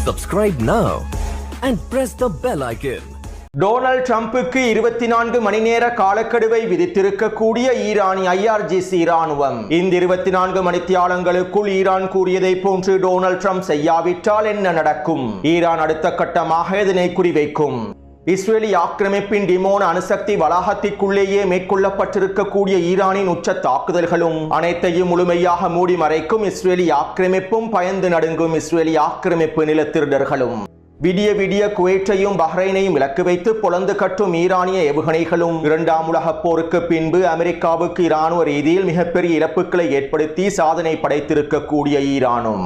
Subscribe now and press the bell icon. Donald ட்ரம்புக்கு 24 மணி நேர காலக்கெடுவை விதித்திருக்கக்கூடிய ஈரானிய IRGC இராணுவம் இந்த 24 மணித்தியாலங்களுக்குள் ஈரான் கூறியதை போன்று டொனால்ட் ட்ரம்ப் செய்யாவிட்டால் என்ன நடக்கும்? ஈரான் அடுத்த கட்டமாக இதனை குறிவைக்கும். இஸ்ரேலி ஆக்கிரமிப்பின் டிமோன் அணுசக்தி வளாகத்திற்குள்ளேயே மேற்கொள்ளப்பட்டிருக்கக்கூடிய ஈரானின் உச்ச தாக்குதல்களும் அனைத்தையும் முழுமையாக மூடி மறைக்கும் இஸ்ரேலி ஆக்கிரமிப்பும் பயந்து நடுங்கும் இஸ்ரேலி ஆக்கிரமிப்பு நிலத்திருடர்களும் விடிய குவைத்தையும் பஹ்ரைனையும் இலக்கு வைத்து பொளந்து கட்டும் ஈரானிய ஏவுகணைகளும் இரண்டாம் உலகப் போருக்கு பின்பு அமெரிக்காவுக்கு இராணுவ ரீதியில் மிகப்பெரிய இழப்புகளை ஏற்படுத்தி சாதனை படைத்திருக்கக்கூடிய ஈரானும்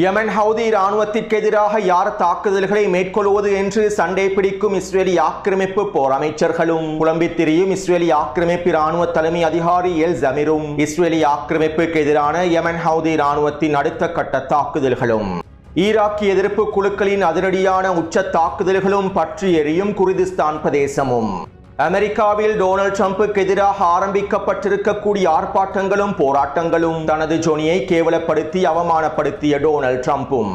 யமன் ஹவுதி இராணுவத்திற்கு எதிராக யார் தாக்குதல்களை மேற்கொள்வது என்று சண்டை பிடிக்கும் இஸ்ரேலி ஆக்கிரமிப்பு போர் அமைச்சர்களும் புலம்பித் திரியும் இஸ்ரேலி ஆக்கிரமிப்பு இராணுவ தலைமை அதிகாரி எல் ஜமீரும் இஸ்ரேலி ஆக்கிரமிப்புக்கு எதிரான யமன் ஹவுதி இராணுவத்தின் அடுத்த கட்ட தாக்குதல்களும் ஈராக் எதிர்ப்பு குழுக்களின் அதிரடியான உச்ச தாக்குதல்களும் பற்றி எரியும் குர்திஸ்தான் பிரதேசமும் அமெரிக்காவில் டொனால்ட் ட்ரம்புக்கு எதிராக ஆரம்பிக்கப்பட்டிருக்கக்கூடிய ஆர்ப்பாட்டங்களும் போராட்டங்களும் தனது ஜொனியை கேவலப்படுத்தி அவமானப்படுத்திய டொனால்ட் ட்ரம்பும்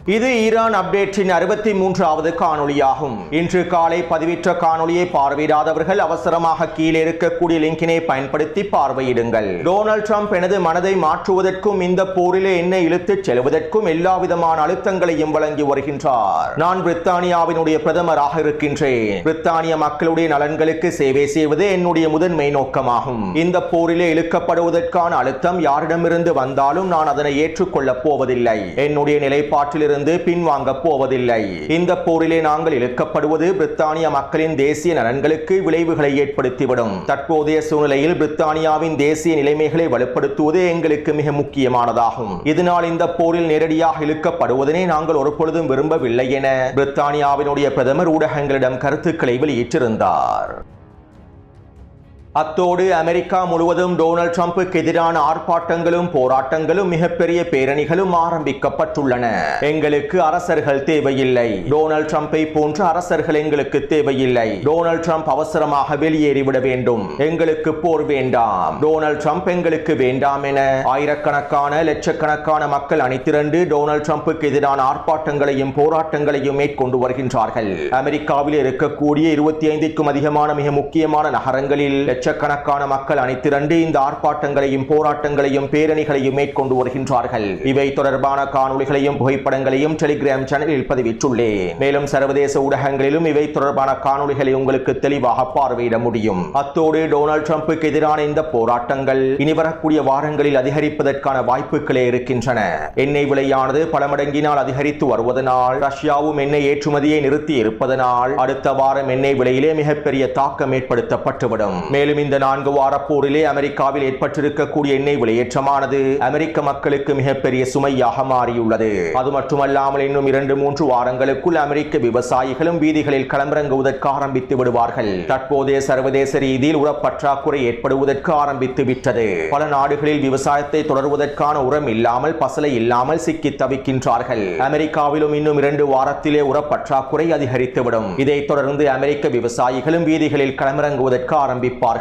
இது ஈரான் அப்டேட்டின் 63வது காணொளியாகும். இன்று காலை பதிவிட்ட காணொளியை பார்வையிடாதவர்கள் அவசரமாக கீழே இருக்கக்கூடிய லிங்கினை பயன்படுத்தி பார்வையிடுங்கள். டொனால்ட் ட்ரம்ப் எனது மனதை மாற்றுவதற்கும் இந்த போரிலே என்னை இழுத்துச் செல்வதற்கும் எல்லா விதமான அழுத்தங்களையும் வழங்கி வருகின்றார். நான் பிரித்தானியாவினுடைய பிரதமராக இருக்கின்றேன். பிரித்தானிய மக்களுடைய நலன்களுக்கு சேவை செய்வதே என்னுடைய முதன்மை நோக்கமாகும். இந்த போரிலே இழுக்கப்படுவதற்கான அழுத்தம் யாரிடமிருந்து வந்தாலும் நான் அதனை ஏற்றுக்கொள்ளப் போவதில்லை. என்னுடைய நிலைப்பாட்டில் பின்வாங்க போவதில்லை. இந்த போரிலே நாங்கள் இழுக்கப்படுவது பிரித்தானிய மக்களின் தேசிய நலன்களுக்கு விளைவுகளை ஏற்படுத்திவிடும். தற்போதைய சூழ்நிலையில் பிரித்தானியாவின் தேசிய நிலைமைகளை வலுப்படுத்துவது எங்களுக்கு மிக முக்கியமானதாகும். இதனால் இந்த போரில் நேரடியாக இழுக்கப்படுவதனை நாங்கள் ஒருபொழுதும் விரும்பவில்லை என பிரித்தானியாவினுடைய பிரதமர் ஊடகங்களிடம் கருத்துக்களை வெளியிட்டிருந்தார். அத்தோடு அமெரிக்கா முழுவதும் டொனால்ட் ட்ரம்புக்கு எதிரான ஆர்ப்பாட்டங்களும் போராட்டங்களும் மிகப்பெரிய பேரணிகளும் ஆரம்பிக்கப்பட்டுள்ளன. எங்களுக்கு அரசர்கள் தேவையில்லை. டொனால்ட் ட்ரம்பை போன்ற அரசர்கள் எங்களுக்கு தேவையில்லை. டொனால்ட் ட்ரம்ப் அவசரமாக வெளியேறிவிட வேண்டும். எங்களுக்கு போர் வேண்டாம். டொனால்ட் ட்ரம்ப் எங்களுக்கு வேண்டாம் என ஆயிரக்கணக்கான லட்சக்கணக்கான மக்கள் அணிதிரண்டு டொனால்ட் ட்ரம்புக்கு எதிரான ஆர்ப்பாட்டங்களையும் போராட்டங்களையும் மேற்கொண்டு வருகின்றார்கள். அமெரிக்காவில் இருக்கக்கூடிய 25க்கும் அதிகமான மிக முக்கியமான நகரங்களில் லட்சக்கணக்கான மக்கள் அணிதிரண்டு இந்த ஆர்ப்பாட்டங்களையும் போராட்டங்களையும் பேரணிகளையும் மேற்கொண்டு வருகின்றார்கள். இவை தொடர்பான காணொளிகளையும் புகைப்படங்களையும் டெலிகிராம் சேனலில் பதிவிட்டுள்ளேன். மேலும் சர்வதேச ஊடகங்களிலும் இவை தொடர்பான காணொளிகளை உங்களுக்கு தெளிவாக பார்வையிட முடியும். அத்தோடு டொனால்ட் ட்ரம்புக்கு எதிரான இந்த போராட்டங்கள் இனி வரக்கூடிய வாரங்களில் அதிகரிப்பதற்கான வாய்ப்புகளே இருக்கின்றன. எண்ணெய் விலையானது பல மடங்கினால் அதிகரித்து வருவதனால் ரஷ்யாவும் எண்ணெய் ஏற்றுமதியை நிறுத்தி இருப்பதனால் அடுத்த வாரம் எண்ணெய் விலையிலே மிகப்பெரிய தாக்கம் ஏற்படுத்தப்பட்டுவிடும். மேலும் இந்த 4 வார போரிலே அமெரிக்காவில் ஏற்பட்டிருக்கக்கூடிய எண்ணெய் விலையேற்றமானது அமெரிக்க மக்களுக்கு மிகப்பெரிய சுமையாக மாறியுள்ளது. அது மட்டுமல்லாமல் இன்னும் 2-3 வாரங்களுக்குள் அமெரிக்க விவசாயிகளும் வீதிகளில் களமிறங்குவதற்கு ஆரம்பித்து விடுவார்கள். தற்போதைய சர்வதேச ரீதியில் உரப்பற்றாக்குறை ஏற்படுவதற்கு ஆரம்பித்து விட்டது. பல நாடுகளில் விவசாயத்தை தொடர்வதற்கான உரம் இல்லாமல் பசலை இல்லாமல் சிக்கி தவிக்கின்றார்கள். அமெரிக்காவிலும் இன்னும் 2 வாரத்திலே உரப்பற்றாக்குறை அதிகரித்துவிடும். இதைத் தொடர்ந்து அமெரிக்க விவசாயிகளும் வீதிகளில் களமிறங்குவதற்கு ஆரம்பிப்பார்கள்.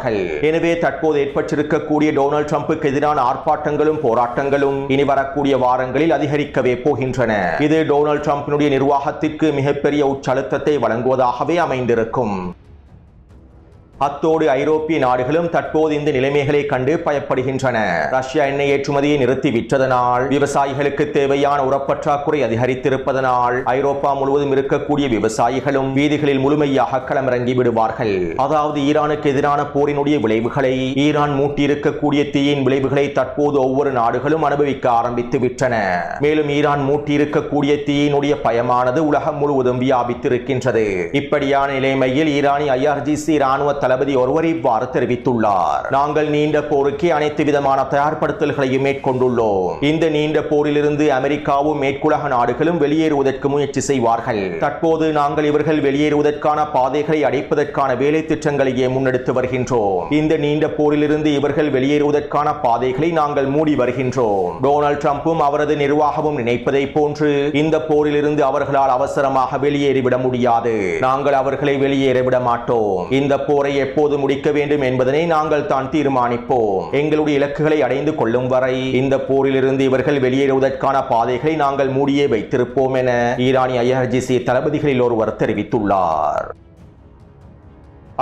எனவே தற்போது ஏற்பட்டிருக்கக்கூடிய டொனால்ட் ட்ரம்புக்கு எதிரான ஆர்ப்பாட்டங்களும் போராட்டங்களும் இனி வரக்கூடிய வாரங்களில் அதிகரிக்கவே போகின்றன. இது டொனால்ட் ட்ரம்பினுடைய நிர்வாகத்திற்கு மிகப்பெரிய உச்சழுத்தத்தை வழங்குவதாகவே அமைந்திருக்கும். அத்தோடு ஐரோப்பிய நாடுகளும் தற்போது இந்த நிலைமைகளை கண்டு பயப்படுகின்றன. ரஷ்யா எண்ணெய் ஏற்றுமதியை நிறுத்தி விட்டதனால் விவசாயிகளுக்கு தேவையான உரப்பற்றாக்குறை அதிகரித்திருப்பதனால் ஐரோப்பா முழுவதும் இருக்கக்கூடிய விவசாயிகளும் வீதிகளில் முழுமையாக களமிறங்கி விடுவார்கள். அதாவது ஈரானுக்கு எதிரான போரினுடைய விளைவுகளை, ஈரான் மூட்டியிருக்கக்கூடிய தீயின் விளைவுகளை தற்போது ஒவ்வொரு நாடுகளும் அனுபவிக்க ஆரம்பித்து விட்டன. மேலும் ஈரான் மூட்டியிருக்கக்கூடிய தீயினுடைய பயமானது உலகம் முழுவதும் வியாபித்திருக்கின்றது. இப்படியான நிலைமையில் ஈரானிய IRGC இராணுவ தளபதி ஒருவர் இவ்வாறு தெரிவித்துள்ளார். நாங்கள் நீண்ட போருக்கு அனைத்து விதமான தயார்படுத்தல்களையும் மேற்கொண்டுள்ளோம். இந்த நீண்ட போரிலிருந்து அமெரிக்காவும் மேற்குலக நாடுகளும் வெளியேறுவதற்கு முயற்சி செய்வார்கள். தற்போது நாங்கள் இவர்கள் வெளியேறுவதற்கான பாதைகளை அடைப்பதற்கான வேலை திட்டங்களையே முன்னெடுத்து வருகின்றோம். இந்த நீண்ட போரிலிருந்து இவர்கள் வெளியேறுவதற்கான பாதைகளை நாங்கள் மூடி வருகின்றோம். டொனால்ட் ட்ரம்பும் அவரது நிர்வாகமும் நினைப்பதை போன்று இந்த போரிலிருந்து அவர்களால் அவசரமாக வெளியேறிவிட முடியாது. நாங்கள் அவர்களை வெளியேற விட மாட்டோம். இந்த போரை எப்போது முடிக்க வேண்டும் என்பதனை நாங்கள் தான் தீர்மானிப்போம். எங்களுடைய இலக்குகளை அடைந்து கொள்ளும் வரை இந்த போரிலிருந்து இவர்கள் வெளியேறுவதற்கான பாதைகளை நாங்கள் மூடியே வைத்திருப்போம் என ஈரானிய IRGC தளபதிகளில் ஒருவர் தெரிவித்துள்ளார்.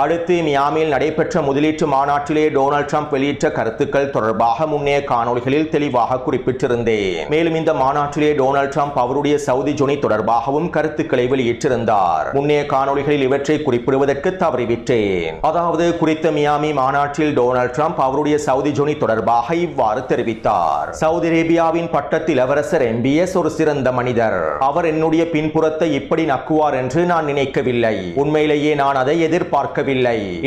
அடுத்து மியாமியில் நடைபெற்ற முதலீட்டு மாநாட்டிலே டொனால்ட் ட்ரம்ப் வெளியிட்ட கருத்துக்கள் தொடர்பாக முன்னைய காணொளிகளில் தெளிவாக குறிப்பிட்டிருந்தேன். மேலும் இந்த மாநாட்டிலே டொனால்ட் ட்ரம்ப் அவருடைய சவுதி ஜொனி தொடர்பாகவும் கருத்துக்களை வெளியிட்டிருந்தார். முன்னைய காணொளிகளில் இவற்றை குறிப்பிடுவதற்கு தவறிவிட்டேன். அதாவது குறித்த மியாமி மாநாட்டில் டொனால்ட் ட்ரம்ப் அவருடைய சவுதி ஜொனி தொடர்பாக இவ்வாறு தெரிவித்தார். சவுதி அரேபியாவின் பட்டத்து இளவரசர் MBS ஒரு சிறந்த மனிதர். அவர் என்னுடைய பின்புறத்தை இப்படி நக்குவார் என்று நான் நினைக்கவில்லை. உண்மையிலேயே நான் அதை எதிர்பார்க்கவில்லை.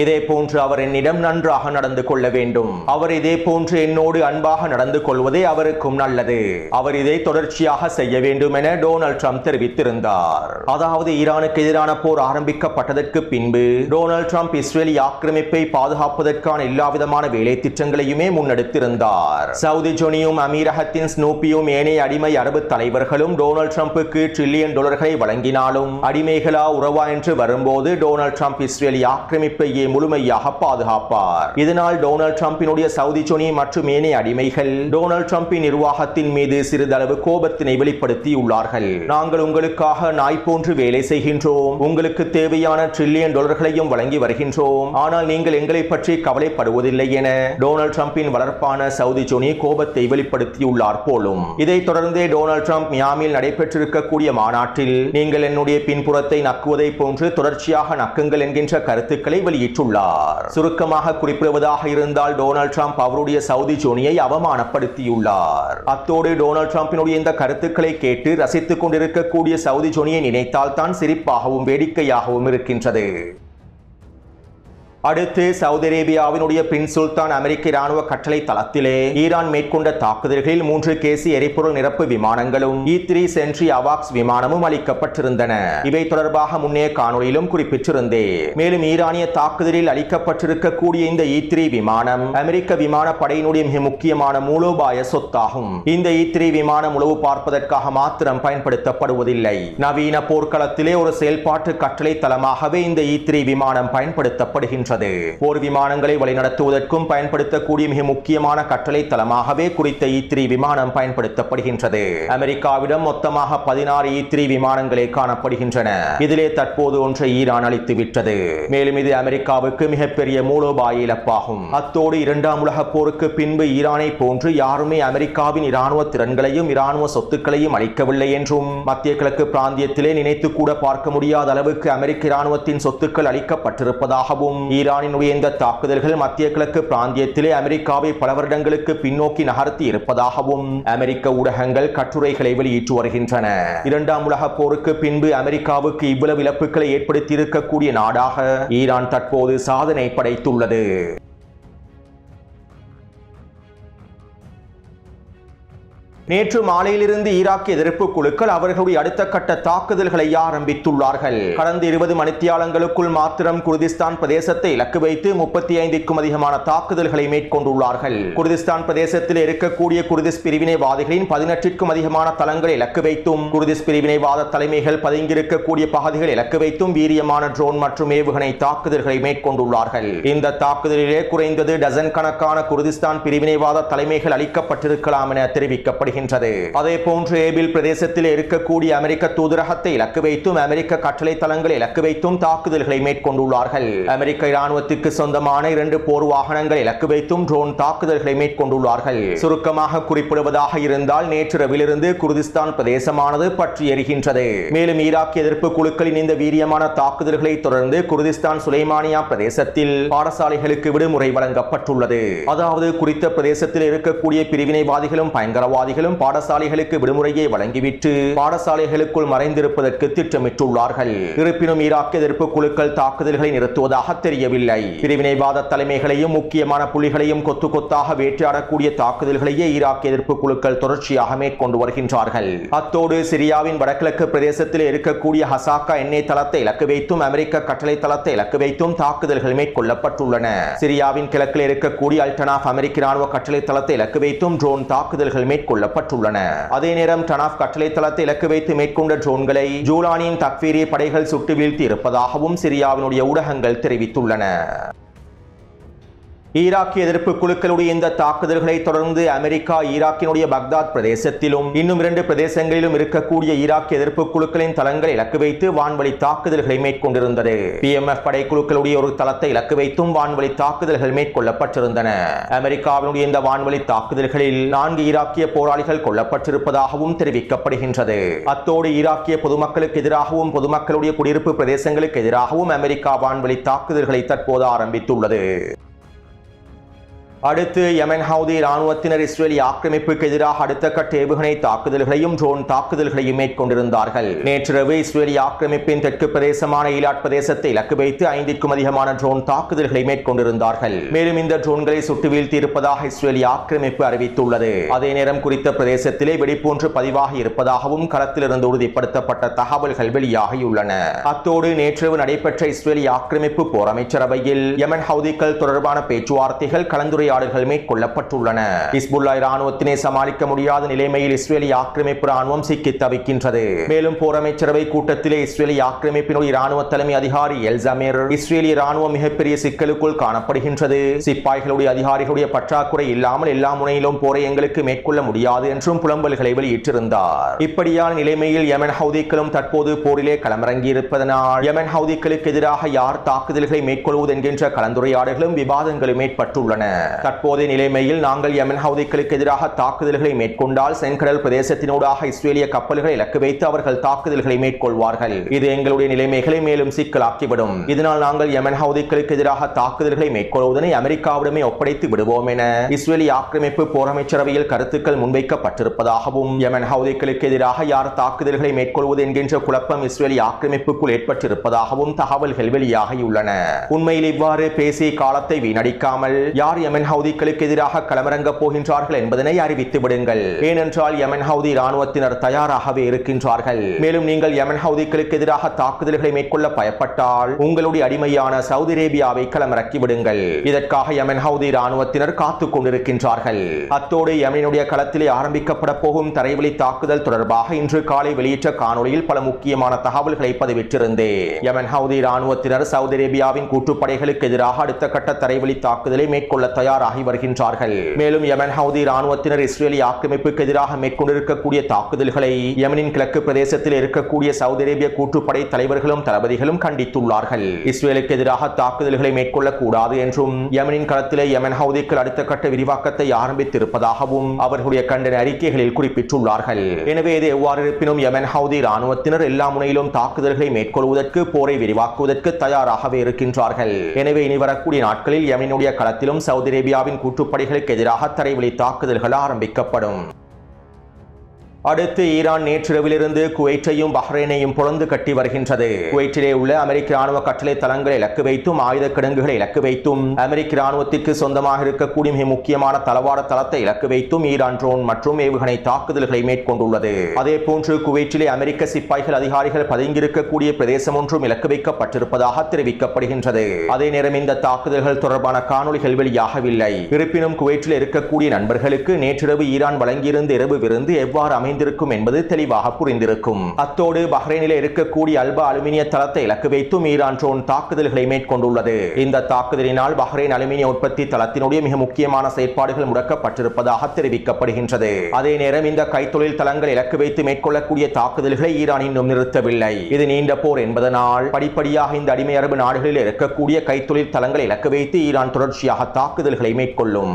இதே போன்று அவர் என்னிடம் நன்றாக நடந்து கொள்ள வேண்டும். அவர் இதே போன்று என்னோடு அன்பாக நடந்து கொள்வதே அவருக்கும் நல்லது. அவர் இதை தொடர்ச்சியாக செய்ய வேண்டும் என டொனால்ட் ட்ரம்ப் தெரிவித்திருந்தார். அதாவது ஈரானுக்கு எதிரான போர் ஆரம்பிக்கப்பட்டதற்கு பின்பு டொனால்ட் ட்ரம்ப் இஸ்ரேலி ஆக்கிரமிப்பை பாதுகாப்பதற்கான எல்லாவிதமான வேலை திட்டங்களையுமே முன்னெடுத்திருந்தார். சவுதி ஜொனியும் அமீரகத்தின் ஸ்னூப்பியும் ஏனைய அடிமை அரபு தலைவர்களும் டொனால்ட் ட்ரம்புக்கு $1 ட்ரில்லியன் வழங்கினாலும் அடிமைகளா உறவா என்று வரும்போது டொனால்ட் ட்ரம்ப் இஸ்ரேலி ஆக்கிரமிப்பையே முழுமையாக பாதுகாப்பார். இதனால் டொனால்ட் ட்ரம்பினுடைய சவுதி ஜொனி மற்றும் ஏனைய அடிமைகள் டொனால்ட் ட்ரம்பின் நிர்வாகத்தின் மீது சிறிதளவு கோபத்தினை வெளிப்படுத்தியுள்ளார்கள். நாங்கள் உங்களுக்காக நாய் போன்று வேலை செய்கின்றோம், உங்களுக்கு தேவையான $1 ட்ரில்லியன் வழங்கி வருகின்றோம், ஆனால் நீங்கள் எங்களை பற்றி கவலைப்படுவதில்லை என டொனால்ட் ட்ரம்பின் வளர்ப்பான சவுதி ஜொனி கோபத்தை வெளிப்படுத்தியுள்ளார் போலும். இதைத் தொடர்ந்தே டொனால்ட் ட்ரம்ப் மியாமியில் நடைபெற்றிருக்கக்கூடிய மாநாட்டில் நீங்கள் என்னுடைய பின்புறத்தை நக்குவதை போன்று தொடர்ச்சியாக நக்குங்கள் என்கின்ற கருத்துக்களை வெளியிட்டுள்ளார். சுருக்கமாக குறிப்பிடுவதாக இருந்தால் டொனால்ட் ட்ரம்ப் அவருடைய சவுதி ஜொனியை அவமானப்படுத்தியுள்ளார். அத்தோடு டொனால்ட் ட்ரம்பினுடைய இந்த கருத்துக்களை கேட்டு ரசித்துக் கொண்டிருக்கக்கூடிய சவுதி ஜொனியை நினைத்தால் தான் சிரிப்பாகவும் வேடிக்கையாகவும் இருக்கின்றது. அடுத்து சவுதி அரேபியாவினுடைய பிரின்ஸ் சுல்தான் அமெரிக்க இராணுவ கட்டளை தளத்திலே ஈரான் மேற்கொண்ட தாக்குதல்களில் 3 கேசி எரிபொருள் நிரப்பு விமானங்களும் E3 சென்ட்ரி அவாக்ஸ் விமானமும் அளிக்கப்பட்டிருந்தன. இவை தொடர்பாக முன்னைய காணொளியிலும் குறிப்பிட்டிருந்தேன். மேலும் ஈரானிய தாக்குதலில் அளிக்கப்பட்டிருக்கக்கூடிய இந்த E3 விமானம் அமெரிக்க விமானப்படையினுடைய மிக முக்கியமான மூலோபாய சொத்தாகும். இந்த E3 விமானம் உளவு பார்ப்பதற்காக மாத்திரம் பயன்படுத்தப்படுவதில்லை. நவீன போர்க்களத்திலே ஒரு செயல்பாட்டு கட்டளை தளமாகவே இந்த E3 விமானம் பயன்படுத்தப்படுகின்றது. போர் விமானங்களை வழிநடத்துவதற்கும் பயன்படுத்தக்கூடிய மிக முக்கியமான கட்டளை தளமாகவே குறித்த E3 விமானம் பயன்படுத்தப்படுகின்றது. அமெரிக்காவிடம் மொத்தமாக 16 E3 விமானங்களே காணப்படுகின்றன. இதிலே தற்போது ஒன்றை ஈரான் அளித்து விட்டது. மேலும் இது அமெரிக்காவுக்கு மிகப்பெரிய மூலோபாய இழப்பாகும். அத்தோடு 2ஆம் உலகப் போருக்கு பின்பு ஈரானை போன்று யாருமே அமெரிக்காவின் இராணுவ திறன்களையும் இராணுவ சொத்துக்களையும் அளிக்கவில்லை என்றும் மத்திய கிழக்கு பிராந்தியத்திலே நினைத்து கூட பார்க்க முடியாத அளவுக்கு அமெரிக்க இராணுவத்தின் சொத்துக்கள் அளிக்கப்பட்டிருப்பதாகவும் ஈரானினுடைய இந்த தாக்குதல்கள் மத்திய கிழக்கு பிராந்தியத்திலே அமெரிக்காவை பல வருடங்களுக்கு பின்னோக்கி நகர்த்தி இருப்பதாகவும் அமெரிக்க ஊடகங்கள் கட்டுரைகளை வெளியிட்டு வருகின்றன. 2ஆம் உலகப் போருக்கு பின்பு அமெரிக்காவுக்கு இவ்வளவு இழப்புகளை ஏற்படுத்தி இருக்கக்கூடிய நாடாக ஈரான் தற்போது சாதனை படைத்துள்ளது. நேற்று மாலையிலிருந்து ஈராக் எதிர்ப்பு குழுக்கள் அவர்களுடைய அடுத்த கட்ட தாக்குதல்களை ஆரம்பித்துள்ளார்கள். கடந்த 20 மணித்தியாலங்களுக்குள் மாத்திரம் குர்திஸ்தான் பிரதேசத்தை இலக்கு வைத்து 35க்கும் அதிகமான தாக்குதல்களை மேற்கொண்டுள்ளார்கள். குர்திஸ்தான் பிரதேசத்தில் இருக்கக்கூடிய குர்திஸ் பிரிவினைவாதிகளின் 18க்கும் அதிகமான தளங்களை இலக்கு வைத்தும் குர்திஸ் பிரிவினைவாத தலைமைகள் பதுங்கியிருக்கக்கூடிய பகுதிகளை இலக்கு வைத்தும் வீரியமான ட்ரோன் மற்றும் ஏவுகணை தாக்குதல்களை மேற்கொண்டுள்ளார்கள். இந்த தாக்குதலிலே குறைந்தது டசன் கணக்கான குர்திஸ்தான் பிரிவினைவாத தலைமைகள் அளிக்கப்பட்டிருக்கலாம் என தெரிவிக்கப்படுகிறது. அதே போன்று ஏபில் பிரதேசத்தில் இருக்கக்கூடிய அமெரிக்க தூதரகத்தை இலக்கு வைத்தும் அமெரிக்க கட்டளை தளங்களை இலக்கு வைத்தும் தாக்குதல்களை மேற்கொண்டுள்ளார்கள். அமெரிக்க இராணுவத்திற்கு சொந்தமான 2 போர் வாகனங்களை இலக்கு வைத்தும் ட்ரோன் தாக்குதல்களை மேற்கொண்டுள்ளார்கள். சுருக்கமாக குறிப்பிடுவதாக இருந்தால் நேற்றிரவிலிருந்து குர்திஸ்தான் பிரதேசமானது பற்றி எரிகின்றது. மேலும் ஈராக் எதிர்ப்பு குழுக்களின் இந்த வீரியமான தாக்குதல்களை தொடர்ந்து குர்திஸ்தான் சுலைமானியா பிரதேசத்தில் பாடசாலைகளுக்கு விடுமுறை வழங்கப்பட்டுள்ளது. அதாவது குறித்த பிரதேசத்தில் இருக்கக்கூடிய பிரிவினைவாதிகளும் பயங்கரவாதிகளும் பாடசாலைகளுக்கு விடுமுறையை வழங்கிவிட்டு பாடசாலைகளுக்குள் மறைந்திருப்பதற்கு திட்டமிட்டுள்ளார்கள். இருப்பினும் ஈராக் எதிர்ப்பு குழுக்கள் தாக்குதல்களை நிறுத்துவதாக தெரியவில்லை. பிரிவினைவாத தலைமைகளையும் முக்கியமான புள்ளிகளையும் கொத்து கொத்தாக வேட்டையாடக்கூடிய தாக்குதல்களையே ஈராக் எதிர்ப்பு குழுக்கள் தொடர்ச்சியாக மேற்கொண்டு வருகின்றார்கள். அத்தோடு சிரியாவின் வடகிழக்கு பிரதேசத்தில் இருக்கக்கூடிய ஹசாக்கா எண்ணெய் தளத்தை இலக்கு வைத்தும் அமெரிக்க கட்டளை தளத்தை இலக்கு வைத்தும் தாக்குதல்கள் மேற்கொள்ளப்பட்டுள்ளன. சிரியாவின் கிழக்கில் இருக்கக்கூடிய அல்டனாஃப் அமெரிக்க இராணுவ கட்டளை தளத்தை இலக்கு வைத்தும் ட்ரோன் தாக்குதல்கள் மேற்கொள்ளப்பட்டுள்ளன. அதே நேரம் டனாஃப் கட்டளை தளத்தை இலக்கு வைத்து மேற்கொண்ட ட்ரோன்களை ஜூலானின் தக்வீரிய படைகள் சுட்டு வீழ்த்தி இருப்பதாகவும் சிரியாவினுடைய ஊடகங்கள் தெரிவித்துள்ளன. ஈராக்கிய எதிர்ப்பு குழுக்களுடைய இந்த தாக்குதல்களை தொடர்ந்து அமெரிக்கா ஈராக்கினுடைய பக்தாத் பிரதேசத்திலும் இன்னும் 2 பிரதேசங்களிலும் இருக்கக்கூடிய ஈராக்கிய எதிர்ப்பு குழுக்களின் தளங்களை இலக்கு வைத்து வான்வழி தாக்குதல்களை மேற்கொண்டிருந்தது. PMF படைக்குழுக்களுடைய ஒரு தளத்தை இலக்கு வைத்தும் வான்வழி தாக்குதல்கள் மேற்கொள்ளப்பட்டிருந்தன. அமெரிக்காவினுடைய இந்த வான்வழி தாக்குதல்களில் 4 ஈராக்கிய போராளிகள் கொல்லப்பட்டிருப்பதாகவும் தெரிவிக்கப்படுகின்றது. அத்தோடு ஈராக்கிய பொதுமக்களுக்கு எதிராகவும் பொதுமக்களுடைய குடியிருப்பு பிரதேசங்களுக்கு எதிராகவும் அமெரிக்கா வான்வழி தாக்குதல்களை தற்போது ஆரம்பித்துள்ளது. அடுத்து யெமன் ஹவுதி இராணுவத்தினர் இஸ்ரேலிய ஆக்கிரமிப்புக்கு எதிராக அடுத்த கட்ட ஏவுகணை தாக்குதல்களையும் ட்ரோன் தாக்குதல்களையும் மேற்கொண்டிருந்தார்கள். நேற்றிரவு இஸ்ரேலிய ஆக்கிரமிப்பின் தெற்கு பிரதேசமான ஈலாட் பிரதேசத்தை இலக்கு வைத்து 5க்கும் அதிகமான ட்ரோன் தாக்குதல்களை மேற்கொண்டிருந்தார்கள். மேலும் இந்த ட்ரோன்களை சுட்டு வீழ்த்தியிருப்பதாக இஸ்ரேலிய ஆக்கிரமிப்பு அறிவித்துள்ளது. அதே நேரம் குறித்த பிரதேசத்திலே வெடிப்போன்று பதிவாகி இருப்பதாகவும் களத்திலிருந்து உறுதிப்படுத்தப்பட்ட தகவல்கள் வெளியாகியுள்ளன. அத்தோடு நேற்றிரவு நடைபெற்ற இஸ்ரேலிய ஆக்கிரமிப்பு போர் அமைச்சரவையில் யெமன் ஹவுதிகள் தொடர்பான பேச்சுவார்த்தைகள் கலந்துரையாடல்கள் மேற்கொள்ளப்பட்டுள்ளன. ஹிஸ்புல்லாஹ் இராணுவத்தினை சமாளிக்க முடியாத நிலைமையில் இஸ்ரேலிய ஆக்கிரமிப்பு இராணுவம் சிக்கி தவிக்கின்றது. மேலும் போர் அமைச்சரவை கூட்டத்திலே இஸ்ரேலிய ஆக்கிரமிப்பினுடைய இராணுவ தலைமை அதிகாரி எல்சமீர் இஸ்ரேலிய இராணுவம் மிகப்பெரிய சிக்கலுக்குள் காணப்படுகின்றது, சிப்பாய்களுடைய அதிகாரிகளுடைய பற்றாக்குறை இல்லாமல் எல்லா முனையிலும் போரை எங்களுக்கு மேற்கொள்ள முடியாது என்றும் புலம்பல்களை வெளியிட்டிருந்தார். இப்படியான நிலைமையில் யெமன் ஹவுதிகளும் தற்போது போரிலே களமிறங்கி இருப்பதனால் யெமன் ஹவுதிகளுக்கு எதிராக யார் தாக்குதல்களை மேற்கொள்வது என்கின்ற கலந்துரையாடல்களும் விவாதங்களும் ஏற்பட்டுள்ளன. தற்போதைய நிலைமையில் நாங்கள் யெமன் ஹவுதிகளுக்கு எதிராக தாக்குதல்களை மேற்கொண்டால் செங்கடல் பிரதேசத்தினூடாக இஸ்ரேலிய கப்பல்களை இலக்கு வைத்து அவர்கள் தாக்குதல்களை மேற்கொள்வார்கள். இது எங்களுடைய நிலைமைகளை மேலும் சிக்கலாக்கிவிடும். இதனால் நாங்கள் யெமன் ஹவுதிகளுக்கு எதிராக தாக்குதல்களை மேற்கொள்வதனை அமெரிக்காவிடமே ஒப்படைத்து விடுவோம் என இஸ்ரேலிய ஆக்கிரமிப்பு போர் அமைச்சரவையில் கருத்துக்கள் முன்வைக்கப்பட்டிருப்பதாகவும் யெமன் ஹவுதிகளுக்கு எதிராக யார் தாக்குதல்களை மேற்கொள்வது என்கின்ற குழப்பம் இஸ்ரேலிய ஆக்கிரமிப்புக்குள் ஏற்பட்டிருப்பதாகவும் தகவல்கள் வெளியாகியுள்ளன. உண்மையில் இவ்வாறு பேசி காலத்தை வீணடிக்காமல் யார் யெமன் ஹவுதிகளுக்கு எதிராக களமிறங்க போகின்றார்கள் என்பதனை அறிவித்து விடுங்கள். ஏனென்றால் யெமன் ஹவுதி இராணுவத்தினர் தயாராகவே இருக்கின்றார்கள். மேலும் நீங்கள் யெமன் ஹவுதிகளுக்கு எதிராக தாக்குதல்களை மேற்கொள்ள பயப்பட்டால் உங்களுடைய அடிமையான சவுதி அரேபியாவை களமிறக்கி விடுங்கள். இதற்காக யெமன் ஹவுதி இராணுவத்தினர் காத்துக் கொண்டிருக்கின்றார்கள். அத்தோடு யெமனுடைய களத்திலே ஆரம்பிக்கப்பட போகும் தரைவழி தாக்குதல் தொடர்பாக இன்று காலை வெளியிட்ட காணொலியில் பல முக்கியமான தகவல்களை பதிவிட்டிருந்தேன். யெமன் ஹவுதி இராணுவத்தினர் சவுதி அரேபியாவின் கூட்டுப்படைகளுக்கு எதிராக அடுத்த கட்ட தரைவழி தாக்குதலை மேற்கொள்ள தயாராகி வருகின்றார்கள். மேலும் யெமன் ஹவுதி இராணுவத்தினர் இஸ்ரேலிய ஆக்கிரமிப்புக்கு எதிராக மேற்கொண்டிருக்கக்கூடிய தாக்குதல்களை யெமனின் கிழக்கு பிரதேசத்தில் இருக்கக்கூடிய சவுதி அரேபிய கூட்டுப்படை தலைவர்களும் தளபதிகளும் கண்டித்துள்ளார்கள். இஸ்ரேலுக்கு எதிராக தாக்குதல்களை மேற்கொள்ளக்கூடாது என்றும் யெமனின் களத்திலே யெமன் ஹவுதிகள் அடுத்த கட்ட விரிவாக்கத்தை ஆரம்பித்திருப்பதாகவும் அவர்களுடைய கண்டன அறிக்கைகளில் குறிப்பிட்டுள்ளார்கள். எனவே இது எவ்வாறு இருப்பினும் யெமன் ஹவுதி இராணுவத்தினர் எல்லா முனையிலும் தாக்குதல்களை மேற்கொள்வதற்கு போரை விரிவாக்குவதற்கு தயாராகவே இருக்கின்றார்கள். எனவே இனி வரக்கூடிய நாட்களில் யெமனுடைய களத்திலும் சவுதி அரேபியாவின் கூட்டுப்படைகளுக்கு எதிராக தரைவழி தாக்குதல்கள் ஆரம்பிக்கப்படும். அடுத்து ஈரான் நேற்றிரவிலிருந்து குவைத்தையும் பஹ்ரைனையும் பொளந்து கட்டி வருகின்றது. குவைத்திலே உள்ள அமெரிக்க ராணுவ கட்டளை தளங்களை இலக்கு வைத்தும் ஆயுத கிடங்குகளை இலக்கு வைத்தும் அமெரிக்க ராணுவத்திற்கு சொந்தமாக இருக்கக்கூடிய மிக முக்கியமான தளவாட தளத்தை இலக்கு வைத்தும் ஈரான் ட்ரோன் மற்றும் ஏவுகணை தாக்குதல்களை மேற்கொண்டுள்ளது. அதே போன்று குவைத்திலே அமெரிக்க சிப்பாய்கள் அதிகாரிகள் பதுங்கியிருக்கக்கூடிய பிரதேசம் ஒன்றும் இலக்கு வைக்கப்பட்டிருப்பதாக தெரிவிக்கப்படுகின்றது. அதே நேரம் இந்த தாக்குதல்கள் தொடர்பான காணொலிகள் வெளியாகவில்லை. இருப்பினும் குவைத்திலே இருக்கக்கூடிய நண்பர்களுக்கு நேற்றிரவு ஈரான் வழங்கியிருந்த இரவு விருந்து எவ்வாறு இருக்கும் என்பது தெளிவாக புரிந்திருக்கும். அத்தோடு பஹ்ரைனில் இருக்கக்கூடிய அல்பா அலுமினிய தளத்தை இலக்கு வைத்தும் ஈரான் ட்ரோன் தாக்குதல்களை மேற்கொண்டுள்ளது. இந்த தாக்குதலினால் பஹ்ரைன் அலுமினிய உற்பத்தி தளத்தினுடைய மிக முக்கியமான செயற்பாடுகள் முடக்கப்பட்டிருப்பதாக தெரிவிக்கப்படுகின்றது. அதே நேரம் இந்த கைத்தொழில் தளங்கள் இலக்கு வைத்து மேற்கொள்ளக்கூடிய தாக்குதல்களை ஈரான் இன்னும் நிறுத்தவில்லை. இது நீண்ட போர் என்பதனால் படிப்படியாக இந்த அடிமை அரபு நாடுகளில் இருக்கக்கூடிய கைத்தொழில் தளங்களை இலக்கு வைத்து ஈரான் தொடர்ச்சியாக தாக்குதல்களை மேற்கொள்ளும்.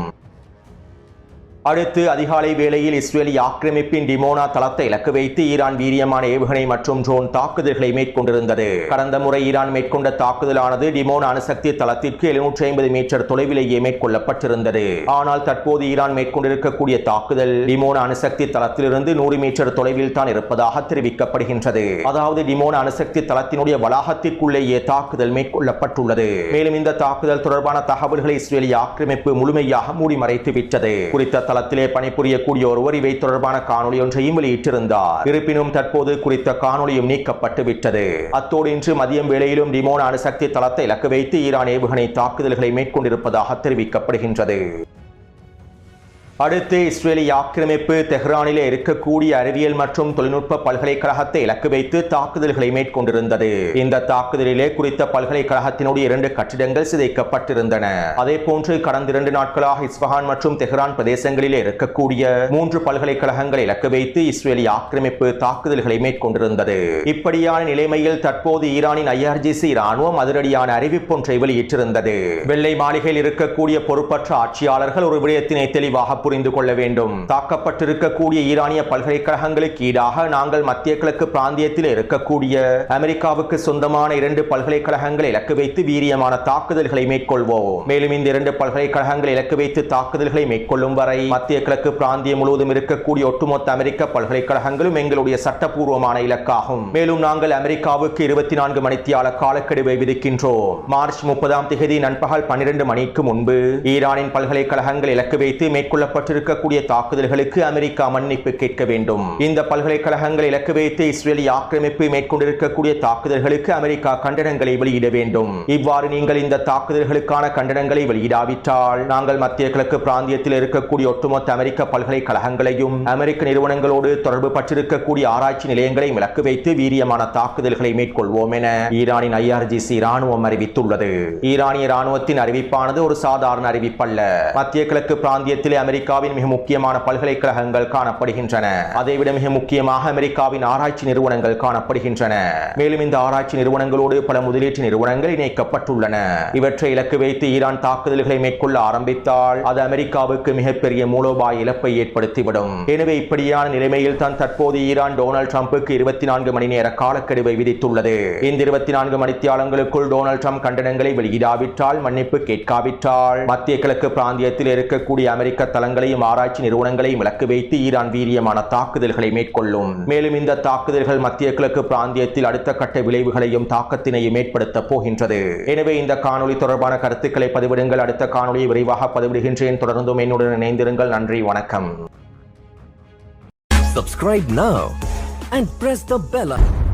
அடுத்து அதிகாலை வேளையில் இஸ்ரேலிய ஆக்கிரமிப்பின் டிமோனா தளத்தை இலக்கு வைத்து ஈரான் வீரியமான ஏவுகணை மற்றும் ட்ரோன் தாக்குதல்களை மேற்கொண்டிருந்தது. கடந்த முறை ஈரான் மேற்கொண்ட தாக்குதலானது டிமோனா அணுசக்தி தளத்திற்கு 750 மீட்டர் தொலைவிலேயே மேற்கொள்ளப்பட்டிருந்தது. ஆனால் தற்போது ஈரான் மேற்கொண்டிருக்கக்கூடிய தாக்குதல் டிமோனா அணுசக்தி தளத்திலிருந்து 100 மீட்டர் தொலைவில் தான் இருப்பதாக தெரிவிக்கப்படுகின்றது. அதாவது டிமோனா அணுசக்தி தளத்தினுடைய வளாகத்திற்குள்ளேயே தாக்குதல் மேற்கொள்ளப்பட்டுள்ளது. மேலும் இந்த தாக்குதல் தொடர்பான தகவல்களை இஸ்ரேலிய ஆக்கிரமிப்பு முழுமையாக மூடி மறைத்து விட்டது. குறித்த தளத்திலே பணிபுரியக்கூடிய ஒருவர் இவை தொடர்பான காணொலி ஒன்றையும் வெளியிட்டிருந்தார். இருப்பினும் தற்போது குறித்த காணொலியும் நீக்கப்பட்டு விட்டது. அத்தோடு இன்று மதியம் வேளையிலும் டிமோனா அணுசக்தி தளத்தை இலக்கு வைத்து ஈரான் ஏவுகணை தாக்குதல்களை மேற்கொண்டிருப்பதாக தெரிவிக்கப்படுகின்றது. அடுத்து இஸ்ரேலிய ஆக்கிரமிப்பு தெஹ்ரானிலே இருக்கக்கூடிய அறிவியல் மற்றும் தொழில்நுட்ப பல்கலைக்கழகத்தை இலக்கு வைத்து தாக்குதல்களை மேற்கொண்டிருந்தது. இந்த தாக்குதலிலே குறித்த பல்கலைக்கழகத்தினுடைய 2 கட்டிடங்கள் சிதைக்கப்பட்டிருந்தன. அதே போன்று கடந்த 2 நாட்களாக இஸ்பஹான் மற்றும் தெஹ்ரான் பிரதேசங்களிலே இருக்கக்கூடிய 3 பல்கலைக்கழகங்களை இலக்கு வைத்து இஸ்ரேலிய ஆக்கிரமிப்பு தாக்குதல்களை மேற்கொண்டிருந்தது. இப்படியான நிலைமையில் தற்போது ஈரானின் IRGC ராணுவம் அதிரடியான அறிவிப்பொன்றை வெளியிட்டிருந்தது. வெள்ளை மாளிகையில் இருக்கக்கூடிய பொறுப்பற்ற ஆட்சியாளர்கள் ஒரு விடயத்தினை தெளிவாக புரிந்து கொள்ள வேண்டும். தாக்கப்பட்டிருக்கக்கூடிய ஈரானிய பல்கலைக்கழகங்களுக்கு ஈடாக நாங்கள் மத்திய கிழக்கு பிராந்தியத்தில் இருக்கக்கூடிய அமெரிக்காவுக்கு சொந்தமான 2 பல்கலைக்கழகங்களை இலக்கு வைத்து வீரியமான தாக்குதல்களை மேற்கொள்வோம். மேலும் இந்த 2 பல்கலைக்கழகங்களை இலக்கு வைத்து தாக்குதல்களை மேற்கொள்ளும் வரை மத்திய கிழக்கு பிராந்தியம் முழுவதும் இருக்கக்கூடிய ஒட்டுமொத்த அமெரிக்க பல்கலைக்கழகங்களும் எங்களுடைய சட்டப்பூர்வமான இலக்காகும். மேலும் நாங்கள் அமெரிக்காவுக்கு 24 மணித்தியால காலக்கெடுவை விதிக்கின்றோம். மார்ச் 30ஆம் தேதி நண்பகல் 12 மணிக்கு முன்பு ஈரானின் பல்கலைக்கழகங்கள் இலக்கு வைத்து மேற்கொள்ளப்பட்டிருக்கக்கூடிய தாக்குதல்களுக்கு அமெரிக்கா மன்னிப்பு கேட்க வேண்டும். இந்த பல்கலைக்கழகங்கள் இலக்கு வைத்து இஸ்ரேலிய ஆக்கிரமிப்பு மேற்கொண்டிருக்கக்கூடிய தாக்குதல்களுக்கு அமெரிக்கா கண்டனங்களை வெளியிட வேண்டும். இவ்வாறு நீங்கள் இந்த தாக்குதல்களுக்கான கண்டனங்களை வெளியிடாவிட்டால் நாங்கள் மத்திய கிழக்கு பிராந்தியத்தில் இருக்கக்கூடிய ஒட்டுமொத்த அமெரிக்க பல்கலைக்கழகங்களையும் அமெரிக்க நிறுவனங்களோடு தொடர்பு பட்டிருக்கக்கூடிய ஆராய்ச்சி நிலையங்களை இலக்கு வைத்து வீரியமான தாக்குதல்களை மேற்கொள்வோம் என ஈரானின் IRGC ராணுவம் அறிவித்துள்ளது. ஈரானிய ராணுவத்தின் அறிவிப்பானது ஒரு சாதாரண அறிவிப்பல்ல. மத்திய கிழக்கு பிராந்தியத்திலே அமெரிக்காவின் மிக முக்கியமான பல்கலைக்கழகங்கள் காணப்படுகின்றன. அதைவிட மிக முக்கியமாக அமெரிக்காவின் ஆராய்ச்சி நிறுவனங்கள் காணப்படுகின்றன. மேலும் இந்த ஆராய்ச்சி நிறுவனங்களோடு பல முதலீட்டு நிறுவனங்கள் இணைக்கப்பட்டுள்ளன. இவற்றை இலக்கு வைத்து ஈரான் தாக்குதல்களை மேற்கொள்ள ஆரம்பித்தால் அது அமெரிக்காவுக்கு மிகப்பெரிய மூலோபாய இழப்பை ஏற்படுத்திவிடும். எனவே இப்படியான நிலைமையில் தான் தற்போது ஈரான் டொனால்ட் ட்ரம்புக்கு 24 மணி நேர காலக்கெடுவை விதித்துள்ளது. இந்த 24 மணித்தியாலங்களுக்குள் டொனால்ட் ட்ரம்ப் கண்டனங்களை வெளியிடாவிட்டால், மன்னிப்பு கேட்காவிட்டால் மத்திய கிழக்கு பிராந்தியத்தில் இருக்கக்கூடிய அமெரிக்க தளங்களையும் ஆராய்ச்சி நிறுவனங்களையும் இலக்கு வைத்து ஈரான் வீரியமான தாக்குதல்களை மேற்கொள்ளும். மேலும் இந்த தாக்குதல்கள் மத்திய கிழக்கு பிராந்தியத்தில் அடுத்த கட்ட விளைவுகளையும் தாக்கத்தினையும் ஏற்படுத்த போகின்றது. எனவே இந்த காணொலி தொடர்பான கருத்துக்களை பதிவிடுங்கள். அடுத்த காணொலியை விரைவாக பதிவிடுகின்றேன். தொடர்ந்தும் என்னுடன் இணைந்திருங்கள். நன்றி, வணக்கம். Subscribe now and press the bell icon.